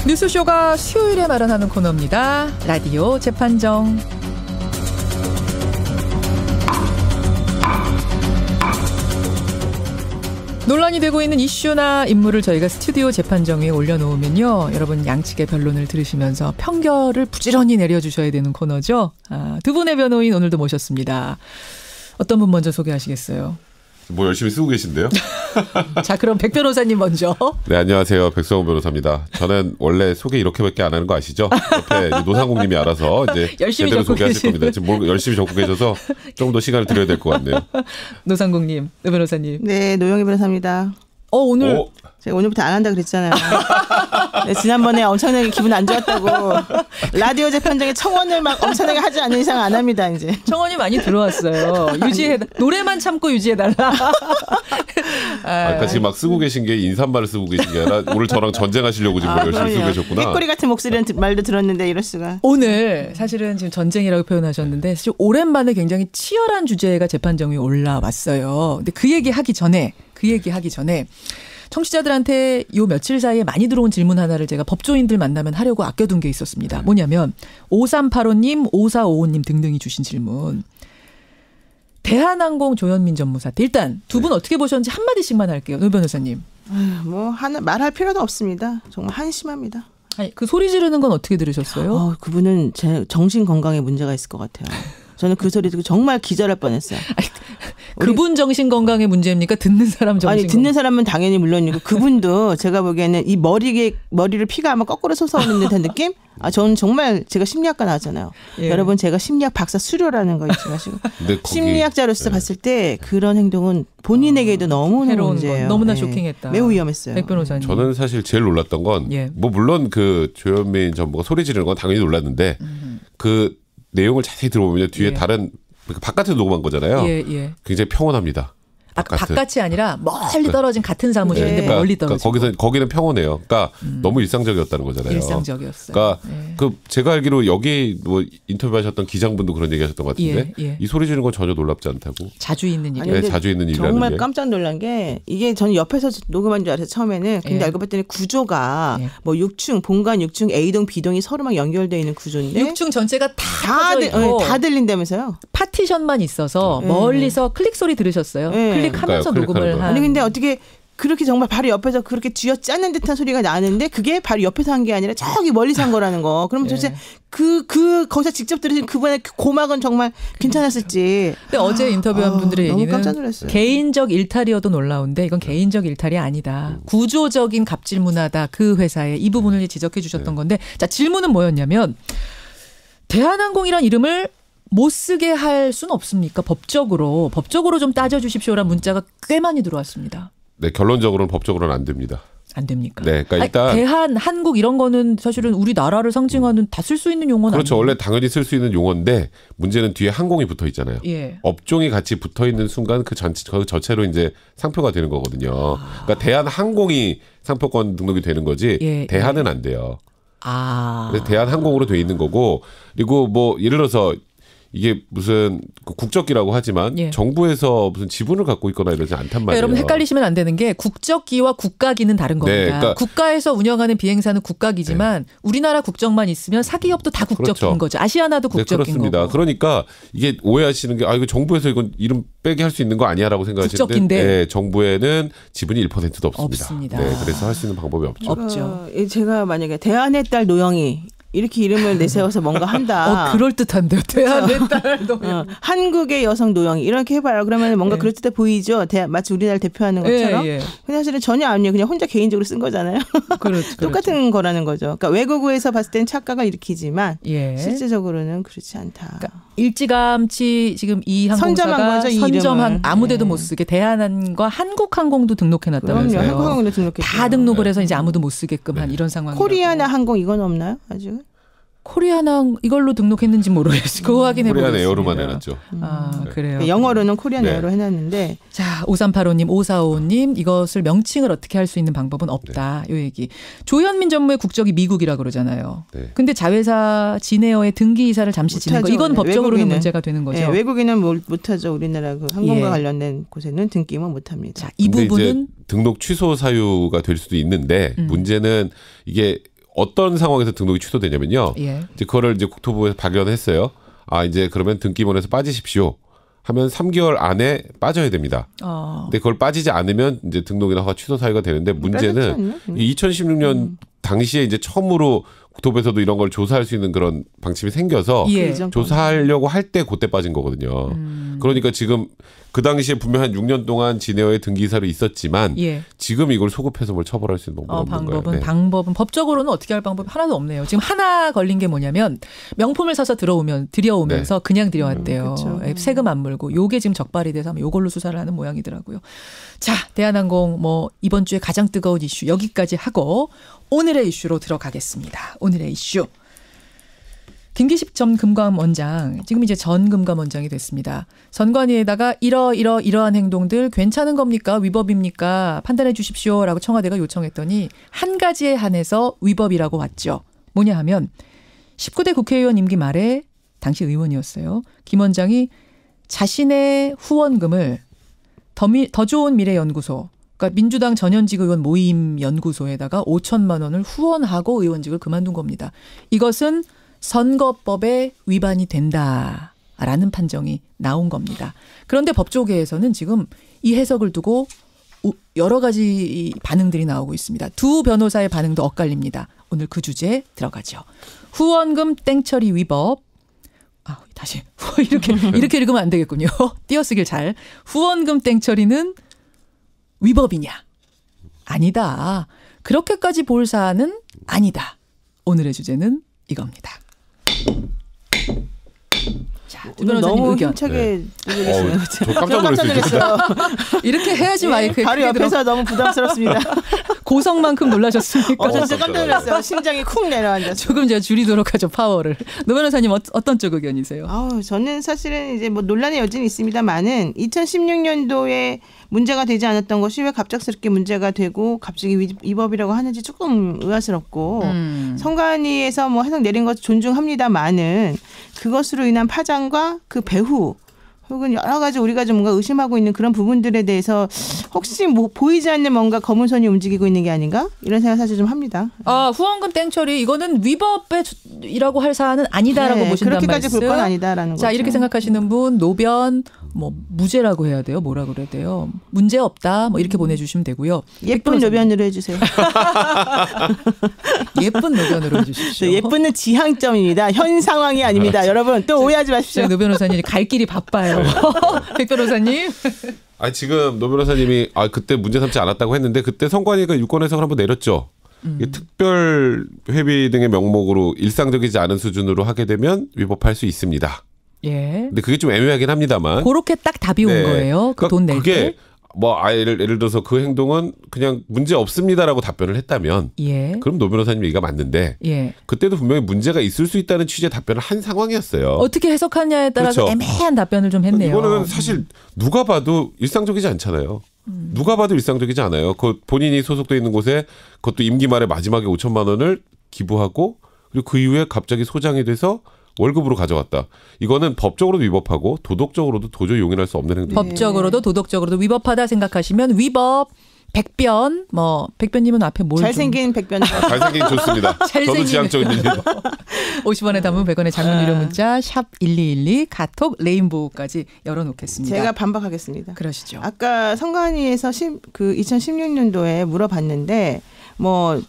뉴스쇼가 수요일에 마련하는 코너입니다. 라디오 재판정. 논란이 되고 있는 이슈나 인물을 저희가 스튜디오 재판정 위에 올려놓으면요. 여러분 양측의 변론을 들으시면서 평결을 부지런히 내려주셔야 되는 코너죠. 두 분의 변호인 오늘도 모셨습니다. 어떤 분 먼저 소개하시겠어요? 뭐 열심히 쓰고 계신데요? 자, 그럼 백 변호사님 먼저. 네, 안녕하세요. 백성원 변호사입니다. 저는 원래 소개 이렇게밖에 안 하는 거 아시죠? 옆에 노상국님이 알아서 이제 제대로 소개하실 겁니다. 지금 열심히 적고 계셔서 좀 더 시간을 드려야 될 것 같네요. 노상국님, 노 변호사님. 네, 노영희 변호사입니다. 오늘 제가 오늘부터 안 한다 그랬잖아요. 네, 지난번에 엄청나게 기분 안 좋았다고 라디오 재판정에 청원을 막 엄청나게 하지 않는 이상 안 합니다. 이제 청원이 많이 들어왔어요. 노래만 참고 유지해달라. 아까 지금 막 쓰고 계신 게 인사말을 쓰고 계신 게 아니라 오늘 저랑 전쟁하시려고 지금 열심히 쓰고 계셨구나. 꾀꼬리 같은 목소리는 말도 들었는데 이럴 수가. 오늘 사실은 지금 전쟁이라고 표현하셨는데 사실 오랜만에 굉장히 치열한 주제가 재판정 위에 올라왔어요. 근데 그 얘기 하기 전에 청취자들한테 요 며칠 사이에 많이 들어온 질문 하나를 제가 법조인들 만나면 하려고 아껴둔 게 있었습니다. 뭐냐면 5385님, 5455님 등등이 주신 질문. 대한항공 조현민 전무사태. 일단 두 분 어떻게 보셨는지 한마디씩만 할게요. 노 변호사님. 뭐 하나 말할 필요도 없습니다. 정말 한심합니다. 아니, 그 소리 지르는 건 어떻게 들으셨어요? 그분은 제 정신 건강에 문제가 있을 것 같아요. 저는 그 소리 듣고 정말 기절할 뻔했어요. 그분 정신 건강의 문제입니까? 듣는 사람 정신 아니 듣는 사람은 당연히 물론이고 그분도 제가 보기에는 이 머리를 피가 아마 거꾸로 솟아오는 듯한 느낌? 저는 정말 제가 심리학과 나왔잖아요. 예. 여러분 제가 심리학 박사 수료라는 거 잊지 마시고 심리학자로서 봤을 때 그런 행동은 본인에게도 너무나 문제예요. 너무나 쇼킹했다. 매우 위험했어요. 백 변호사님. 저는 사실 제일 놀랐던 건 뭐 물론 그 조현민 전무가 소리 지르는 건 당연히 놀랐는데 그 내용을 자세히 들어보면 뒤에 다른 바깥에서 녹음한 거잖아요. 굉장히 평온합니다. 바깥이 아니라 멀리 떨어진 같은 사무실인데 멀리 떨어진. 그러니까 거기는 평온해요. 그러니까 너무 일상적이었다는 거잖아요. 일상적이었어요. 그러니까 그 제가 알기로 여기 뭐 인터뷰하셨던 기장분도 그런 얘기하셨던 것 같은데 이 소리 지르는 건 전혀 놀랍지 않다고. 자주 있는 일이에요. 네, 자주 있는 일이라는 정말 게. 깜짝 놀란 게 이게 저는 옆에서 녹음한 줄 알았어요. 처음에는. 근데 알고 봤더니 구조가 뭐 6층 본관 6층 A동 B동이 서로 막 연결되어 있는 구조인데 6층 전체가 다 들린다면서요. 파티션만 있어서 멀리서 클릭 소리 들으셨어요. 클릭하면서 녹음을 한. 아니 근데 어떻게 그렇게 정말 바로 옆에서 그렇게 쥐어짜는 듯한 소리가 나는데 그게 바로 옆에서 한 게 아니라 저기 멀리서 한 거라는 거. 그러면 도대체 거기서 직접 들으신 그분의 고막은 정말 괜찮았을지. 근데 어제 인터뷰한 분들의 너무 얘기는 깜짝 놀랐어요. 개인적 일탈이어도 놀라운데 이건 개인적 일탈이 아니다. 구조적인 갑질 문화다. 그 회사에 이 부분을 지적해 주셨던 건데 자 질문은 뭐였냐면 대한항공이란 이름을 못 쓰게 할 수는 없습니까? 법적으로 좀 따져주십시오라는 문자가 꽤 많이 들어왔습니다. 네, 결론적으로는 법적으로는 안 됩니다. 안 됩니까? 네, 그러니까 일단 대한, 한국 이런 거는 사실은 우리 나라를 상징하는 다 쓸 수 있는 용어는 그렇죠. 아니에요. 원래 당연히 쓸 수 있는 용어인데 문제는 뒤에 항공이 붙어 있잖아요. 업종이 같이 붙어 있는 순간 그 자체로 이제 상표가 되는 거거든요. 그러니까 대한항공이 상표권 등록이 되는 거지 대한은 안 돼요. 그래서 대한항공으로 돼 있는 거고 그리고 뭐 예를 들어서 이게 무슨 국적기라고 하지만 정부에서 무슨 지분을 갖고 있거나 이러지 않단 말이에요. 여러분 헷갈리시면 안 되는 게 국적기와 국가기는 다른 겁니다. 네, 그러니까 국가에서 운영하는 비행사는 국가기지만 우리나라 국적만 있으면 사기업도 다 국적기인 거죠. 아시아나도 국적기인 그렇습니다. 거고. 그러니까 이게 오해하시는 게 이거 정부에서 이건 이름 빼게 할 수 있는 거 아니야라고 생각하시는데 국적기인데 정부에는 지분이 1%도 없습니다. 네, 그래서 할 수 있는 방법이 없죠. 제가 만약에 대한의 딸 노영희 이렇게 이름을 내세워서 뭔가 한다. 그럴듯한데요. 대한의 딸 노영희. 한국의 여성 노영희 이렇게 해봐요. 그러면 뭔가 그럴듯해 보이죠. 마치 우리나라를 대표하는 것처럼. 근데 사실은 전혀 아니에요. 그냥 혼자 개인적으로 쓴 거잖아요. 똑같은 거라는 거죠. 그러니까 외국에서 봤을 땐 착각을 일으키지만 실제적으로는 그렇지 않다. 그러니까 일찌감치 지금 이 항공사가 선점한 아무데도 못 쓰게 대한항과 한국항공도 등록해놨다면서요. 한국항공도 등록했죠. 다 등록을 해서 이제 아무도 못 쓰게끔 한 이런 상황이고. 코리아나 항공 이건 없나요? 아직? 코리아나 이걸로 등록했는지 모르겠어요. 그거 확인해 보겠습니다. 코리안 에어로만 해놨죠. 그래요. 영어로는 코리안 에어로 해놨는데. 자, 5385님, 5455님 이것을 명칭을 어떻게 할 수 있는 방법은 없다. 이 얘기. 조현민 전무의 국적이 미국이라 그러잖아요. 근데 자회사 진에어의 등기 이사를 잠시 지낸 거 이건 법적으로는 문제가 되는 거죠. 외국인은 못하죠. 우리나라 그 항공과 관련된 곳에는 등기만 못합니다. 자, 이 부분은 등록 취소 사유가 될 수도 있는데 문제는 이게 어떤 상황에서 등록이 취소되냐면요. 예. 이제 그거를 이제 국토부에서 발견했어요. 아, 이제 그러면 등기본에서 빠지십시오. 하면 3개월 안에 빠져야 됩니다. 근데 그걸 빠지지 않으면 이제 등록이나 허가 취소 사유가 되는데 문제는 2016년 당시에 이제 처음으로 국토부에서도 이런 걸 조사할 수 있는 그런 방침이 생겨서 예. 조사하려고 할 때 그때 빠진 거거든요. 그러니까 지금 그 당시에 분명 한 6년 동안 진에어의 등기사로 있었지만 예. 지금 이걸 소급해서 뭘 처벌할 수 있는 방법은 없는 거예요. 방법은 법적으로는 어떻게 할 방법이 하나도 없네요. 지금 하나 걸린 게 뭐냐면 명품을 사서 들여오면서 네. 그냥 들여왔대요. 세금 안 물고. 요게 지금 적발이 돼서 요걸로 수사를 하는 모양이더라고요. 자, 대한항공 뭐 이번 주에 가장 뜨거운 이슈 여기까지 하고 오늘의 이슈로 들어가겠습니다. 오늘의 이슈. 김기식 전 금감원장, 지금 이제 전 금감원장이 됐습니다. 선관위에다가 이러한 행동들 괜찮은 겁니까? 위법입니까? 판단해 주십시오라고 청와대가 요청했더니 한 가지에 한해서 위법이라고 왔죠. 뭐냐 하면 19대 국회의원 임기 말에 당시 의원이었어요. 김 원장이 자신의 후원금을 더 좋은 미래 연구소, 그러니까 민주당 전현직 의원 모임 연구소에다가 5천만 원을 후원하고 의원직을 그만둔 겁니다. 이것은 선거법에 위반이 된다라는 판정이 나온 겁니다. 그런데 법조계에서는 지금 이 해석을 두고 여러 가지 반응들이 나오고 있습니다. 두 변호사의 반응도 엇갈립니다. 오늘 그 주제에 들어가죠. 후원금 땡처리 위법. 다시 이렇게 읽으면 안 되겠군요. 띄어쓰길 잘. 후원금 땡처리는 위법이냐? 아니다. 그렇게까지 볼 사안은 아니다. 오늘의 주제는 이겁니다. 자, 오늘 너무 힘차게 읽으시네요. 저 깜짝 놀랐어요. 이렇게 해야지 마이크에 바로 옆에서 너무 부담스럽습니다. 고성만큼 놀라셨습니까? 진짜 깜짝 놀랐어요. 심장이 쿵 내려앉았어요. 조금 제가 줄이도록 하죠, 파워를. 노 변호사님 어떤 쪽 의견이세요? 저는 사실은 이제 뭐 논란의 여지는 있습니다만은 2016년도에 문제가 되지 않았던 것이 왜 갑작스럽게 문제가 되고 갑자기 위법이라고 하는지 조금 의아스럽고 선관위에서 뭐 해석 내린 것 존중합니다만은 그것으로 인한 파장과 그 배후 혹은 여러 가지 우리가 좀 뭔가 의심하고 있는 그런 부분들에 대해서 혹시 뭐 보이지 않는 뭔가 검은 선이 움직이고 있는 게 아닌가? 이런 생각 사실 좀 합니다. 후원금 땡처리 이거는 위법이라고 할 사안은 아니다라고 보신단 말씀. 그렇게까지 볼 건 아니다라는 거죠. 자, 이렇게 생각하시는 분 노변 뭐 무죄라고 해야 돼요? 뭐라 그래야 돼요? 문제 없다. 뭐 이렇게 보내주시면 되고요. 예쁜 노변으로 해주세요. 예쁜 노변으로 해주십시오. 예쁜은 지향점입니다. 현 상황이 아닙니다. 여러분 또 오해하지 마십시오. 노 변호사님이 갈 길이 바빠요. 백 변호사님. 지금 노 변호사님이 그때 문제 삼지 않았다고 했는데 그때 선관위가 유권 해석을 한번 내렸죠. 특별 회비 등의 명목으로 일상적이지 않은 수준으로 하게 되면 위법할 수 있습니다. 예. 근데 그게 좀 애매하긴 합니다만. 그렇게 딱 답이 온 거예요. 그 돈 낼 때. 그게 뭐 예를 들어서 그 행동은 그냥 문제 없습니다라고 답변을 했다면 그럼 노 변호사님 얘기가 맞는데 그때도 분명히 문제가 있을 수 있다는 취지의 답변을 한 상황이었어요. 어떻게 해석하냐에 따라서 그렇죠. 애매한 답변을 좀 했네요. 이거는 사실 누가 봐도 일상적이지 않잖아요. 누가 봐도 일상적이지 않아요. 그 본인이 소속돼 있는 곳에 그것도 임기 말에 마지막에 5천만 원을 기부하고 그리고 그 이후에 갑자기 소장이 돼서 월급으로 가져갔다. 이거는 법적으로도 위법하고 도덕적으로도 도저히 용인할 수 없는 행동. 법적으로도 도덕적으로도 위법하다 생각하시면 위법. 백변, 백변님은 앞에 뭘 잘생긴 백변. 잘생긴 좋습니다. 저도 지향적입니다. 50원에 담은 100원의 장문 유료 문자 샵 1212 카톡 레인보우까지 열어놓겠습니다. 제가 반박하겠습니다. 그러시죠. 아까 선관위에서 그 2016년도에 물어봤는데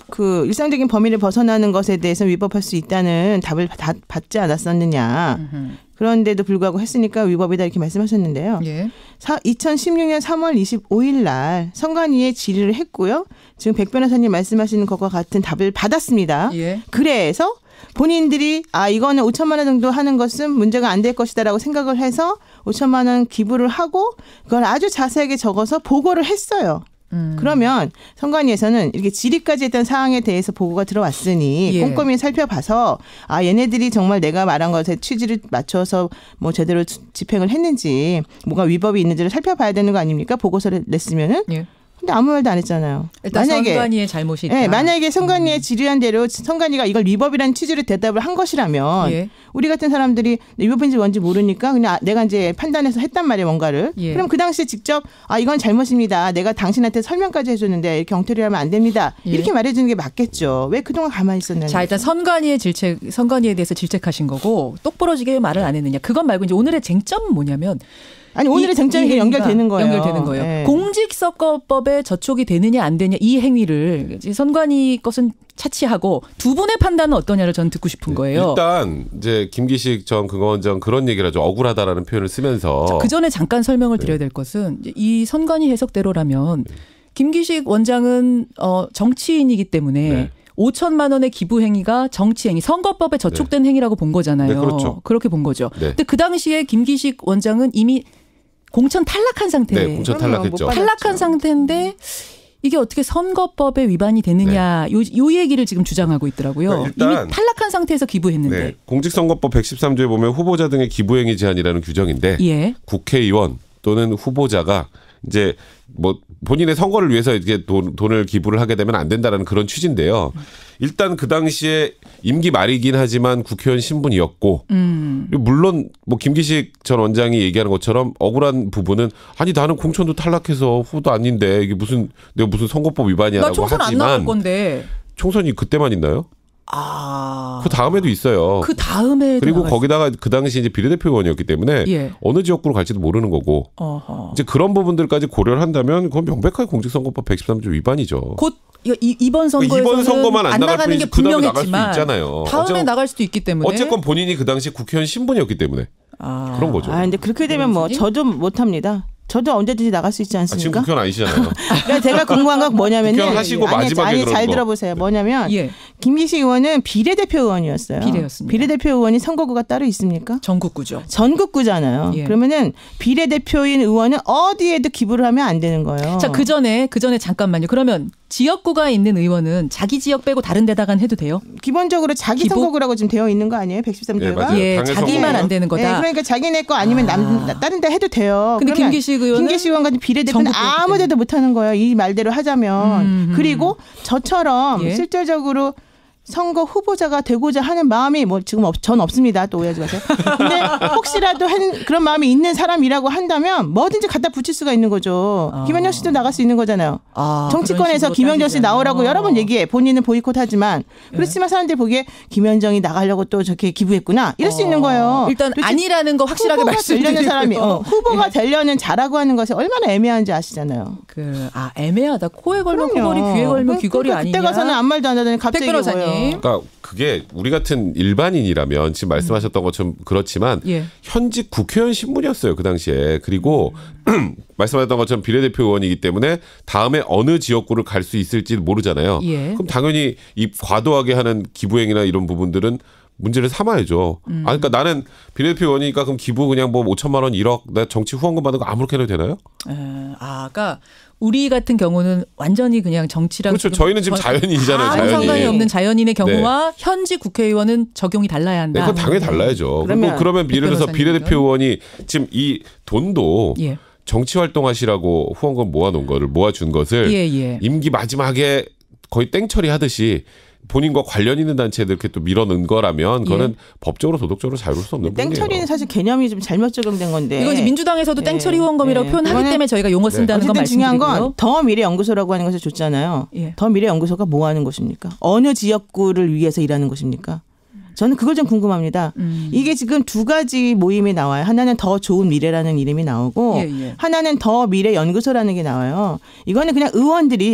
그 일상적인 범위를 벗어나는 것에 대해서 위법할 수 있다는 답을 받지 않았었느냐. 그런데도 불구하고 했으니까 위법이다 이렇게 말씀하셨는데요. 2016년 3월 25일 날 선관위에 질의를 했고요. 지금 백 변호사님 말씀하시는 것과 같은 답을 받았습니다. 그래서 본인들이 이거는 5천만 원 정도 하는 것은 문제가 안 될 것이다라고 생각을 해서 5천만 원 기부를 하고 그걸 아주 자세하게 적어서 보고를 했어요. 그러면 선관위에서는 이렇게 질의까지 했던 사항에 대해서 보고가 들어왔으니 꼼꼼히 살펴봐서 얘네들이 정말 내가 말한 것에 취지를 맞춰서 뭐 제대로 집행을 했는지 뭐가 위법이 있는지를 살펴봐야 되는 거 아닙니까? 보고서를 냈으면은 근데 아무 말도 안 했잖아요. 일단 만약에 선관위의 잘못이 있다. 네, 만약에 선관위의 질의한 대로 선관위가 이걸 위법이라는 취지로 대답을 한 것이라면 예. 우리 같은 사람들이 위법인지 뭔지 모르니까 그냥 내가 이제 판단해서 했단 말이에요, 뭔가를. 예. 그럼 그 당시에 직접 이건 잘못입니다. 내가 당신한테 설명까지 해줬는데 이렇게 엉터리 하면 안 됩니다. 예. 이렇게 말해주는 게 맞겠죠. 왜 그동안 가만히 있었느냐. 자, 일단 선관위에 대해서 질책하신 거고 똑부러지게 말을 안 했느냐. 그건 말고 이제 오늘의 쟁점은 뭐냐면 아니 오늘의 쟁점이 연결되는 거예요. 연결되는 거예요. 네. 공직선거법에 저촉이 되느냐 안 되느냐 이 행위를 선관위 것은 차치하고 두 분의 판단은 어떠냐를 저는 듣고 싶은 거예요. 일단 이제 김기식 전 금감원장 그런 얘기를 하죠. 억울하다라는 표현을 쓰면서. 그 전에 잠깐 설명을 드려야 될 것은 이 선관위 해석대로라면 김기식 원장은 정치인이기 때문에 5천만 원의 기부 행위가 정치 행위, 선거법에 저촉된 행위라고 본 거잖아요. 네, 그렇죠. 그렇게 본 거죠. 네. 근데 그 당시에 김기식 원장은 이미 공천 탈락한 상태예요. 네, 공천 탈락했죠. 탈락한 상태인데 이게 어떻게 선거법에 위반이 되느냐 요 얘기를 지금 주장하고 있더라고요. 일단 이미 탈락한 상태에서 기부했는데. 공직선거법 113조에 보면 후보자 등의 기부행위 제한이라는 규정인데 국회의원 또는 후보자가 이제 뭐 본인의 선거를 위해서 이렇게 돈을 기부를 하게 되면 안 된다라는 그런 취지인데요. 일단 그 당시에 임기 말이긴 하지만 국회의원 신분이었고 물론 뭐 김기식 전 원장이 얘기하는 것처럼 억울한 부분은 아니 나는 공천도 탈락해서 후보도 아닌데 이게 내가 무슨 선거법 위반이야라고 나 총선 하지만 안 나갈 건데. 총선이 그때만 있나요? 그 다음에도 있어요. 그 다음에 그리고 거기다가 그 당시 이제 비례대표 의원이었기 때문에 어느 지역구로 갈지도 모르는 거고 이제 그런 부분들까지 고려를 한다면 그건 명백하게 공직선거법 113조 위반이죠. 곧 이번 선거에서는 이번 선거만 안 나가는 게 분명했지만 나갈 수 있잖아요. 다음에 나갈 수도 있기 때문에 어쨌건 본인이 그 당시 국회의원 신분이었기 때문에 그런 거죠. 근데 그렇게 되면 뭐 저도 못합니다. 저도 언제든지 나갈 수 있지 않습니까? 지금 국회의원 아니시잖아요. 그러니까 제가 궁금한 건 뭐냐면요. 국회의원 하시고 마지막에 잘 들어보세요. 뭐냐면 김기식 의원은 비례대표 의원이었어요. 비례였습니다. 비례대표 의원이 선거구가 따로 있습니까? 전국구죠. 전국구잖아요. 그러면은 비례대표인 의원은 어디에도 기부를 하면 안 되는 거예요. 자, 그 전에 잠깐만요. 그러면 지역구가 있는 의원은 자기 지역 빼고 다른 데다간 해도 돼요? 기본적으로 자기 선거구라고 지금 되어 있는 거 아니에요? 113조가? 자기만 안 되는 거다. 그러니까 자기네 거 아니면 다른 데 해도 돼요. 근데 김기식 의원 같은 비례대표는 아무 데도 못 하는 거예요. 이 말대로 하자면. 그리고 저처럼 실질적으로 선거 후보자가 되고자 하는 마음이 뭐 지금 전 없습니다. 또 오해하지 마세요. 근데 혹시라도 그런 마음이 있는 사람이라고 한다면 뭐든지 갖다 붙일 수가 있는 거죠. 김현정 씨도 나갈 수 있는 거잖아요. 정치권에서 김현정 씨 나오라고 여러 번 얘기해. 본인은 보이콧하지만 그렇지만 사람들이 보기에 김현정이 나가려고 또 저렇게 기부했구나. 이럴 수 있는 거예요. 일단 아니라는 거 확실하게 말씀드리는 사람이 후보가 되려는 자라고 하는 것이 얼마나 애매한지 아시잖아요. 애매하다. 코에 걸면 코걸이, 귀에 걸면 귀걸이 아니냐. 그때 가서는 아무 말도 안 하더니 갑자기 뭐예요. 그러니까 그게 우리 같은 일반인이라면 지금 말씀하셨던 것처럼 그렇지만 현직 국회의원 신분이었어요. 그 당시에. 그리고 말씀하셨던 것처럼 비례대표 의원이기 때문에 다음에 어느 지역구를 갈 수 있을지 모르잖아요. 그럼 당연히 이 과도하게 하는 기부행위나 이런 부분들은 문제를 삼아야죠. 그러니까 나는 비례대표 의원이니까 그럼 기부 그냥 뭐 5천만 원 1억 나 정치 후원금 받는 거 아무렇게 해도 되나요? 그러니까 우리 같은 경우는 완전히 그냥 정치랑 그렇죠. 저희는 지금 자연인이잖아요. 아무 상관이 없는 자연인의 경우와 현직 국회의원은 적용이 달라야 한다. 그건 당연히 달라야죠. 그러면 예를 들어서 비례대표 의원이 지금 이 돈도 정치 활동하시라고 후원금 모아놓은 거를 모아준 것을 임기 마지막에 거의 땡처리 하듯이 본인과 관련 있는 단체들 이렇게 또 밀어넣은 거라면 그거는 법적으로 도덕적으로 잘 볼 수 없는 부분이에요. 땡처리는 사실 개념이 좀 잘못 적용된 건데. 이건 이제 민주당에서도 땡처리 후원금이라고 표현하기 때문에 저희가 용어 쓴다는 건 말씀드리고요. 중요한 건 더 미래 연구소라고 하는 것을 줬잖아요. 더 미래 연구소가 뭐 하는 곳입니까? 어느 지역구를 위해서 일하는 곳입니까? 저는 그걸 좀 궁금합니다. 이게 지금 두 가지 모임이 나와요. 하나는 더 좋은 미래라는 이름이 나오고 하나는 더 미래 연구소라는 게 나와요. 이거는 그냥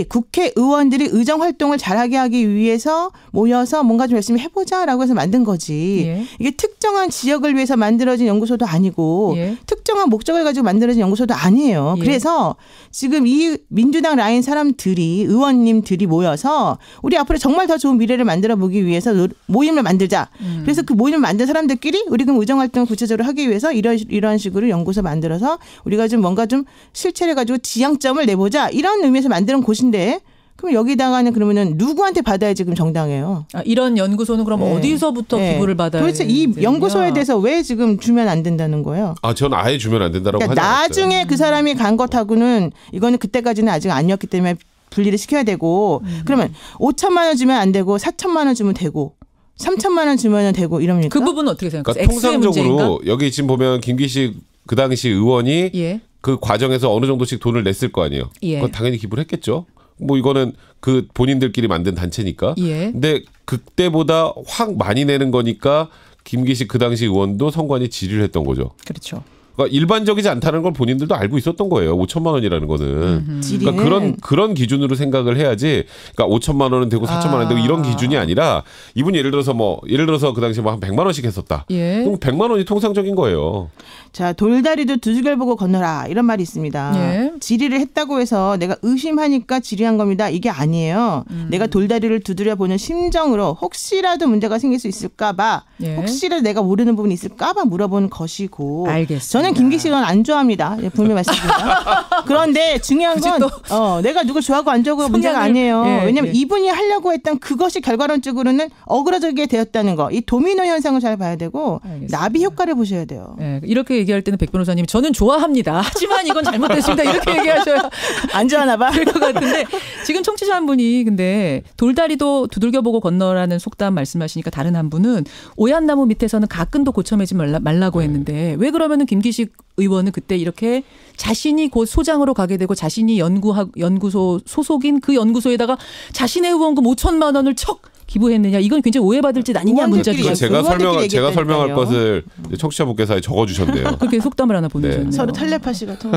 국회의원들이 의정활동을 잘하게 하기 위해서 모여서 뭔가 좀 열심히 해보자라고 해서 만든 거지. 이게 특정한 지역을 위해서 만들어진 연구소도 아니고 특정한 목적을 가지고 만들어진 연구소도 아니에요. 그래서 지금 이 민주당 라인 의원님들이 모여서 우리 앞으로 정말 더 좋은 미래를 만들어 보기 위해서 모임을 만들자. 그래서 그 모임을 만든 사람들끼리 우리 그럼 의정활동을 구체적으로 하기 위해서 이런 식으로 연구소 만들어서 우리가 좀 뭔가 좀 실체를 가지고 지향점을 내보자 이런 의미에서 만드는 곳인데 그럼 여기다가는 그러면은 누구한테 받아야 지금 정당해요? 이런 연구소는 그럼 어디서부터 기부를 받아야 도대체 이 연구소에 대해서 왜 지금 주면 안 된다는 거예요? 저는 아예 주면 안 된다라고 하지 않았어요. 나중에 그 사람이 간 것하고는 이거는 그때까지는 아직 아니었기 때문에 분리를 시켜야 되고 그러면 5천만 원 주면 안 되고 4천만 원 주면 되고 3천만 원 주면 되고 이럽니까? 그 부분은 어떻게 생각하세요? 그러니까 통상적으로 여기 지금 보면 김기식 그 당시 의원이 그 과정에서 어느 정도씩 돈을 냈을 거 아니에요. 그건 당연히 기부를 했겠죠. 뭐 이거는 그 본인들끼리 만든 단체니까. 근데 그때보다 확 많이 내는 거니까 김기식 그 당시 의원도 선관위 질의를 했던 거죠. 그렇죠. 그러니까 일반적이지 않다는 걸 본인들도 알고 있었던 거예요. 5천만 원이라는 거는. 그러니까 그런 기준으로 생각을 해야지. 그러니까 5천만 원은 되고 4천만 원은 되고 이런 기준이 아니라 이분이 예를 들어서 그 당시에 한 100만 원씩 했었다. 그럼 100만 원이 통상적인 거예요. 자, 돌다리도 두들겨 보고 건너라 이런 말이 있습니다. 질의를 했다고 해서 내가 의심하니까 질의한 겁니다. 이게 아니에요. 내가 돌다리를 두드려 보는 심정으로 혹시라도 문제가 생길 수 있을까 봐 혹시라도 내가 모르는 부분이 있을까 봐 물어보는 것이고. 알겠습니다. 저는 김기식은 안 좋아합니다. 분명히 말씀드립니다. 그런데 중요한 건 내가 누굴 좋아하고 안 좋아하고 문제가 아니에요. 왜냐하면 이분이 하려고 했던 그것이 결과론적으로는 어그러지게 되었다는 거. 이 도미노 현상을 잘 봐야 되고 나비 효과를 보셔야 돼요. 이렇게 얘기할 때는 백 변호사님이 저는 좋아합니다. 하지만 이건 잘못됐습니다. 이렇게 얘기하셔야 안 좋아하나 봐. 될 것 같은데 지금 청취자 한 분이 근데 돌다리도 두들겨보고 건너라는 속담 말씀하시니까 다른 한 분은 오얏나무 밑에서는 가끈도 고쳐매지 말라고 했는데 왜 그러면은 김기식 의원은 그때 이렇게 자신이 곧 소장으로 가게 되고 자신이 연구소 소속인 그 연구소에다가 자신의 후원금 5천만 원을 척 기부했느냐 이건 굉장히 오해받을 짓 아니냐 문자 주셨어요. 제가 설명할 것을 청취자분께서 적어주셨네요. 그렇게 속담을 하나 보내셨네요. 서로 텔레파시가 통화.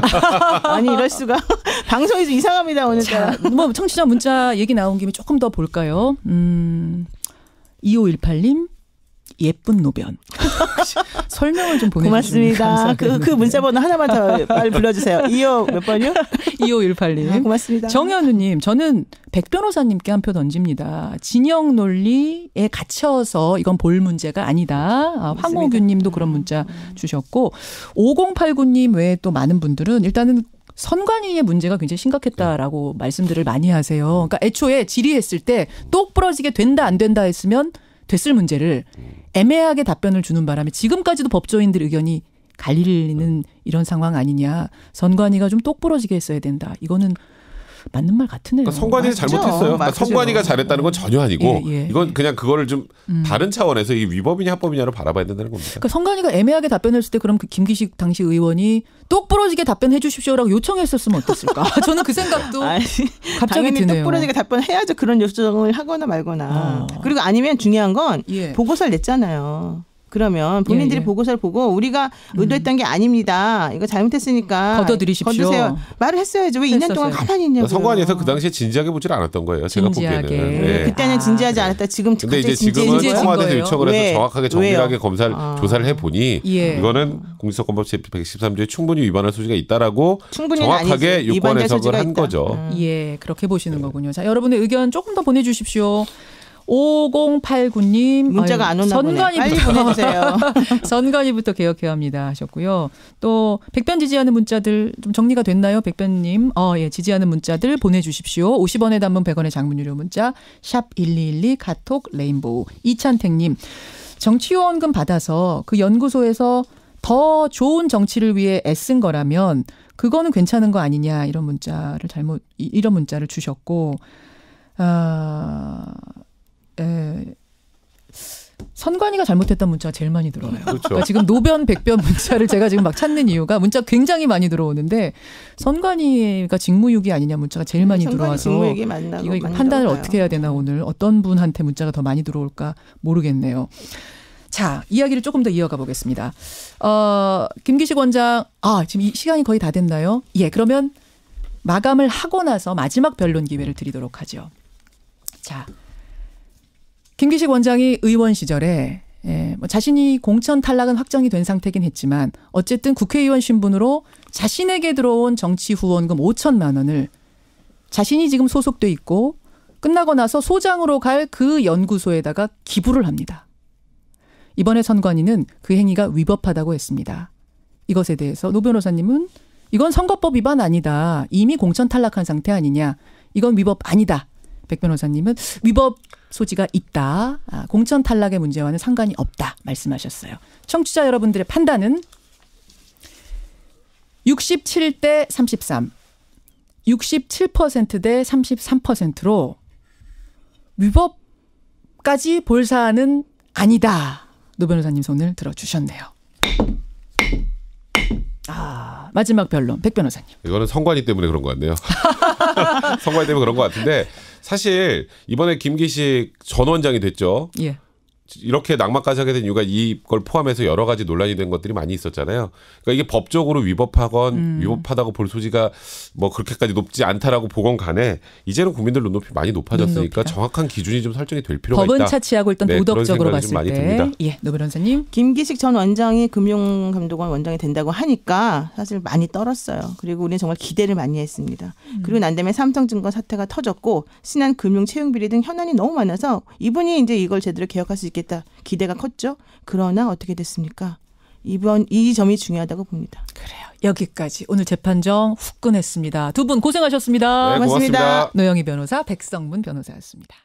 아니 이럴 수가. 방송에서 이상합니다 오늘따라. 뭐 청취자 문자 얘기 나온 김에 조금 더 볼까요? 2518님. 예쁜 노변. 설명을 좀 보내주시면 고맙습니다. 그 문자번호 하나만 더 빨리 불러주세요. 25 몇 번이요? 2518님. 고맙습니다. 정현우님. 저는 백 변호사님께 한 표 던집니다. 진영 논리에 갇혀서 이건 볼 문제가 아니다. 황호규님도 그런 문자 주셨고 5089님 외에 또 많은 분들은 일단은 선관위의 문제가 굉장히 심각했다라고 말씀들을 많이 하세요. 그러니까 애초에 질의했을 때 똑 부러지게 된다 안 된다 했으면 됐을 문제를 애매하게 답변을 주는 바람에 지금까지도 법조인들 의견이 갈리는 이런 상황 아니냐. 선관위가 좀 똑부러지게 했어야 된다. 이거는 맞는 말 같으네요. 그러니까 선관위가 잘못했어요. 그러니까 선관위가 잘했다는 건 전혀 아니고 이건 그냥 그거를 좀 다른 차원에서 이 위법이냐 합법이냐를 바라봐야 된다는 겁니다. 그러니까 선관위가 애매하게 답변했을 때 그럼 그 김기식 당시 의원이 똑부러지게 답변해 주십시오라고 요청했었으면 어땠을까? 저는 그 생각도 갑자기 드네요. 똑부러지게 답변해야죠. 그런 요청을 하거나 말거나. 그리고 아니면 중요한 건 보고서를 냈잖아요. 그러면 본인들이 보고서를 보고 우리가 의도했던 게 아닙니다. 이거 잘못했으니까 걷어들이십시오. 거두세요. 말을 했어야죠. 왜 2년 동안 가만히 있냐고요. 선관위에서 그 당시에 진지하게 보질 않았던 거예요. 제가 보기에는. 그때는 진지하지 않았다. 근데 이제 지금은 청와대에서 요청을 해서 정확하게 정밀하게 조사를 해보니 이거는 공직선거법 제113조에 충분히 위반할 소지가 있다라고 정확하게 유권 해석을 한 거죠. 그렇게 보시는 거군요. 자, 여러분의 의견 조금 더 보내주십시오. 5089님. 문자가 안 오나 보네. 빨리 보내주세요. 선관위부터 개혁해야 합니다 하셨고요. 또 백변 지지하는 문자들 좀 정리가 됐나요? 백변님. 지지하는 문자들 보내주십시오. 50원의 단문 100원의 장문 유료 문자 샵 1212 카톡 레인보우. 이찬택님. 정치후원금 받아서 그 연구소에서 더 좋은 정치를 위해 애쓴 거라면 그거는 괜찮은 거 아니냐 이런 문자를 주셨고 선관위가 잘못했던 문자가 제일 많이 들어와요. 그렇죠. 그러니까 지금 노변 백변 문자를 제가 지금 막 찾는 이유가 문자 굉장히 많이 들어오는데 선관위가 직무유기 아니냐 문자가 제일 많이 들어와서 이거 판단을 어떻게 해야 되나 오늘 어떤 분한테 문자가 더 많이 들어올까 모르겠네요. 자, 이야기를 조금 더 이어가 보겠습니다. 김기식 원장, 지금 이 시간이 거의 다 됐나요? 그러면 마감을 하고 나서 마지막 변론 기회를 드리도록 하죠. 자, 김기식 원장이 의원 시절에 자신이 공천 탈락은 확정이 된 상태긴 했지만 어쨌든 국회의원 신분으로 자신에게 들어온 정치 후원금 5천만 원을 자신이 지금 소속돼 있고 끝나고 나서 소장으로 갈 그 연구소에다가 기부를 합니다. 이번에 선관위는 그 행위가 위법하다고 했습니다. 이것에 대해서 노 변호사님은 이건 선거법 위반 아니다. 이미 공천 탈락한 상태 아니냐. 이건 위법 아니다. 백 변호사님은 위법 소지가 있다. 공천 탈락의 문제와는 상관이 없다 말씀하셨어요. 청취자 여러분들의 판단은 67대 33, 67% 대 33%로 위법까지 볼 사안은 아니다. 노 변호사님 손을 들어주셨네요. 마지막 변론 백 변호사님. 이거는 성관이 때문에 그런 것 같네요. 성관이 때문에 그런 것 같은데 사실 이번에 김기식 전 원장이 됐죠. 예. 이렇게 낙마까지 하게 된 이유가 이걸 포함해서 여러 가지 논란이 된 것들이 많이 있었잖아요. 그러니까 이게 법적으로 위법하건 위법하다고 볼 소지가 뭐 그렇게까지 높지 않다라고 보건 간에 이제는 국민들 눈높이 많이 높아졌으니까 정확한 기준이 좀 설정이 될 필요가 있다. 법은 차치하고 일단 도덕적으로 봤을 많이 때. 듭니다. 예, 노 변호사님. 김기식 전 원장이 금융감독원 원장이 된다고 하니까 사실 많이 떨었어요. 그리고 우리는 정말 기대를 많이 했습니다. 그리고 난 다음에 삼성증권 사태가 터졌고 신한금융 채용비리 등 현안이 너무 많아서 이분이 이제 이걸 제대로 개혁할 수 있겠다. 기대가 컸죠. 그러나 어떻게 됐습니까? 이 점이 중요하다고 봅니다. 그래요. 여기까지 오늘 재판정 후끈했습니다. 두 분 고생하셨습니다. 네, 고맙습니다. 고맙습니다. 노영희 변호사, 백성문 변호사였습니다.